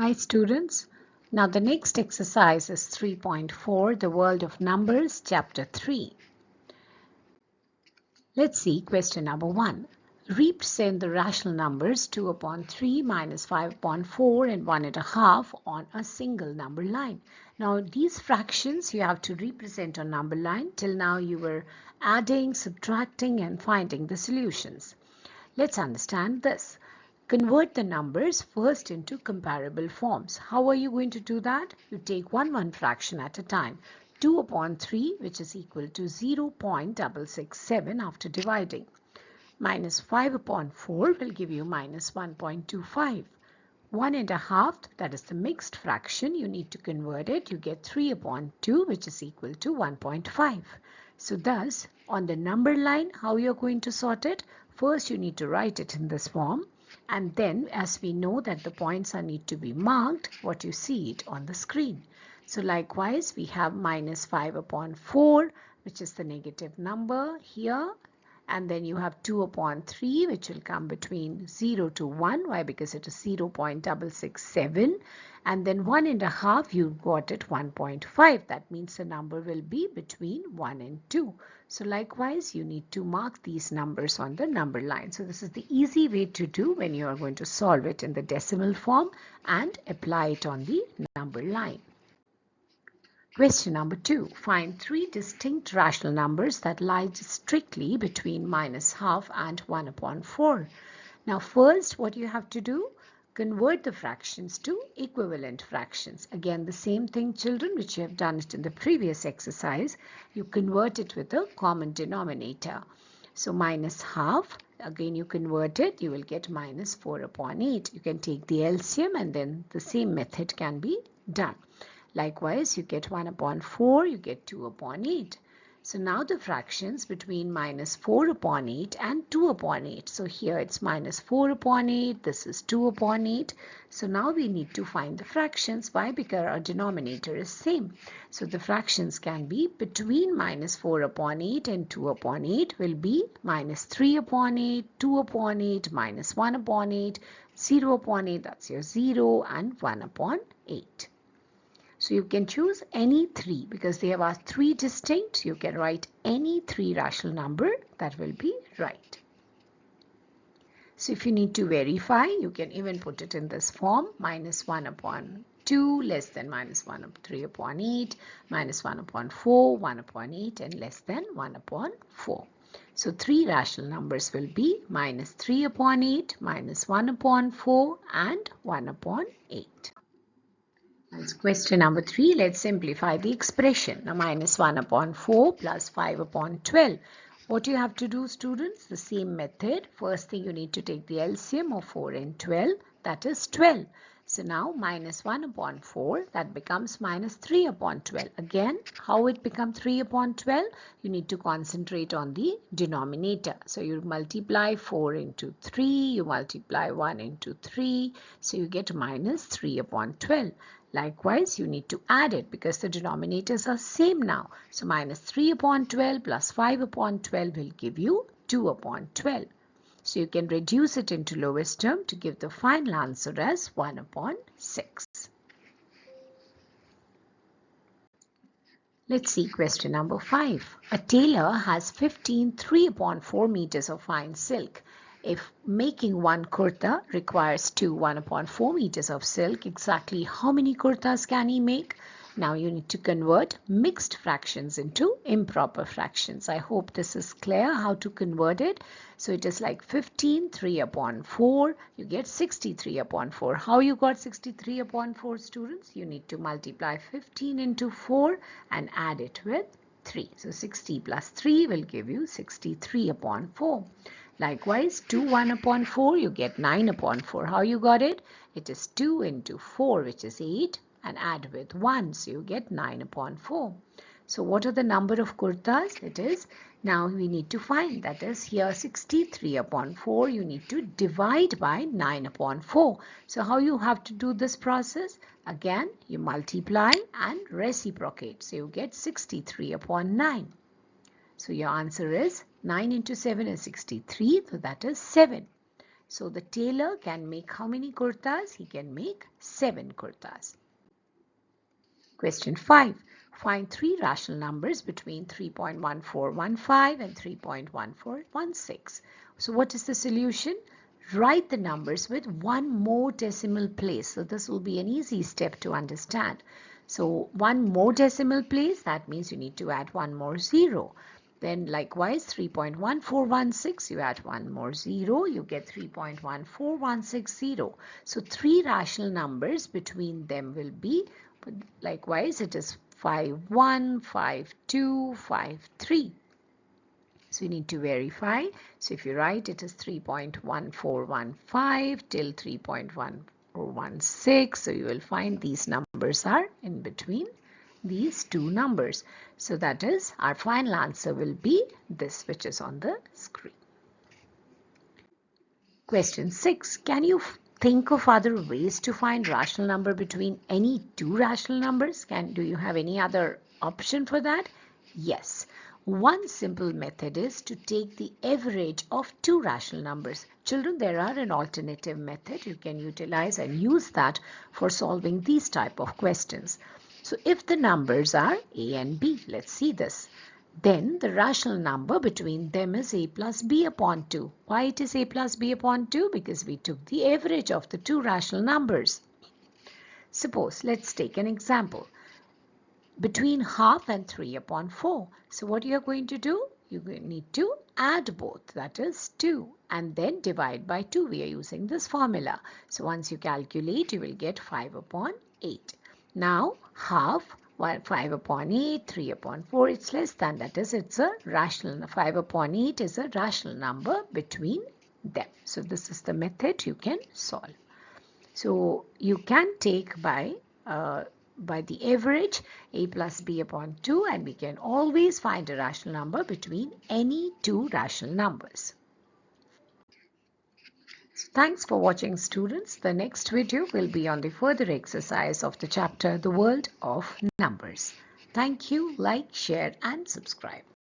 Hi students. Now the next exercise is 3.4, the world of numbers, chapter 3. Let's see question number 1. Represent the rational numbers 2 upon 3 minus 5 upon 4 and 1.5 on a single number line. Now these fractions you have to represent on number line. Till now you were adding, subtracting and finding the solutions. Let's understand this. Convert the numbers first into comparable forms. How are you going to do that? You take one fraction at a time. 2 upon 3, which is equal to 0.667 after dividing. Minus 5 upon 4 will give you minus 1.25. 1.5, that is the mixed fraction, you need to convert it. You get 3 upon 2, which is equal to 1.5. So thus, on the number line, how you're going to sort it? First, you need to write it in this form. And then, as we know that the points need to be marked, what you see it on the screen. So likewise, we have minus 5 upon 4, which is the negative number here. And then you have 2 upon 3, which will come between 0 to 1. Why? Because it is 0.667. And then 1.5, you got it 1.5. That means the number will be between 1 and 2. So likewise, you need to mark these numbers on the number line. So this is the easy way to do when you are going to solve it in the decimal form and apply it on the number line. Question number 2. Find 3 distinct rational numbers that lie strictly between minus half and 1 upon 4. Now first, what you have to do? Convert the fractions to equivalent fractions. Again, the same thing, children, which you have done it in the previous exercise. You convert it with a common denominator. So minus half, again you convert it, you will get minus 4 upon 8. You can take the LCM and then the same method can be done. Likewise, you get 1 upon 4, you get 2 upon 8. So now the fractions between minus 4 upon 8 and 2 upon 8. So here it's minus 4 upon 8, this is 2 upon 8. So now we need to find the fractions. Why? Because our denominator is same. So the fractions can be between minus 4 upon 8 and 2 upon 8 will be minus 3 upon 8, 2 upon 8, minus 1 upon 8, 0 upon 8, that's your 0, and 1 upon 8. So you can choose any 3 because they have asked 3 distinct. You can write any 3 rational number that will be right. So if you need to verify, you can even put it in this form. Minus 1 upon 2 less than minus 1 upon 3 upon 8, minus 1 upon 4, 1 upon 8 and less than 1 upon 4. So 3 rational numbers will be minus 3 upon 8, minus 1 upon 4 and 1 upon 8. That's question number 3. Let's simplify the expression. Now minus 1 upon 4 plus 5 upon 12. What you have to do, students? The same method. First thing you need to take the LCM of 4 and 12. That is 12. So now minus 1 upon 4, that becomes minus 3 upon 12. Again, how it becomes 3 upon 12? You need to concentrate on the denominator. So you multiply 4 into 3, you multiply 1 into 3. So you get minus 3 upon 12. Likewise, you need to add it because the denominators are same now. So minus 3 upon 12 plus 5 upon 12 will give you 2 upon 12. So you can reduce it into lowest term to give the final answer as 1 upon 6. Let's see question number 5. A tailor has 15 3 upon 4 meters of fine silk. If making one kurta requires 1 upon 4 meters of silk, exactly how many kurtas can he make? Now you need to convert mixed fractions into improper fractions. I hope this is clear how to convert it. So it is like 15 3 upon 4. You get 63 upon 4. How you got 63 upon 4, students? You need to multiply 15 into 4 and add it with 3. So 60 plus 3 will give you 63 upon 4. Likewise, 2 1 upon 4, you get 9 upon 4. How you got it? It is 2 into 4, which is 8, and add with 1. So you get 9 upon 4. So what are the number of kurtas? It is, now we need to find, that is here 63 upon 4. You need to divide by 9 upon 4. So how you have to do this process? Again, you multiply and reciprocate. So you get 63 upon 9. So your answer is 9 into 7 is 63. So that is 7. So the tailor can make how many kurtas? He can make 7 kurtas. Question 5. Find 3 rational numbers between 3.1415 and 3.1416. So what is the solution? Write the numbers with one more decimal place. So this will be an easy step to understand. So one more decimal place, that means you need to add one more 0. Then likewise 3.1416, you add one more 0, you get 3.14160. So 3 rational numbers, between them will be, likewise it is 51, 52, 53. So we need to verify. So if you write, it is 3.1415 till 3.1416. So you will find these numbers are in between these two numbers. So that is, our final answer will be this, which is on the screen. Question 6. Can you think of other ways to find rational number between any two rational numbers? Do you have any other option for that? Yes. One simple method is to take the average of two rational numbers. Children, there are an alternative method you can utilize and use that for solving these type of questions. So if the numbers are a and b, let's see this. Then the rational number between them is a plus b upon 2. Why it is a plus b upon 2? Because we took the average of the two rational numbers. Suppose, let's take an example. Between half and 3 upon 4. So what you are going to do? You need to add both, that is 2, and then divide by 2. We are using this formula. So once you calculate, you will get 5 upon 8. Now half, 5 upon 8, 3 upon 4, it's less than, that is, it's a rational. 5 upon 8 is a rational number between them. So this is the method you can solve. So you can take by the average a plus b upon 2, and we can always find a rational number between any two rational numbers. Thanks for watching, students. The next video will be on the further exercise of the chapter The World of Numbers. Thank you. Like, share and subscribe.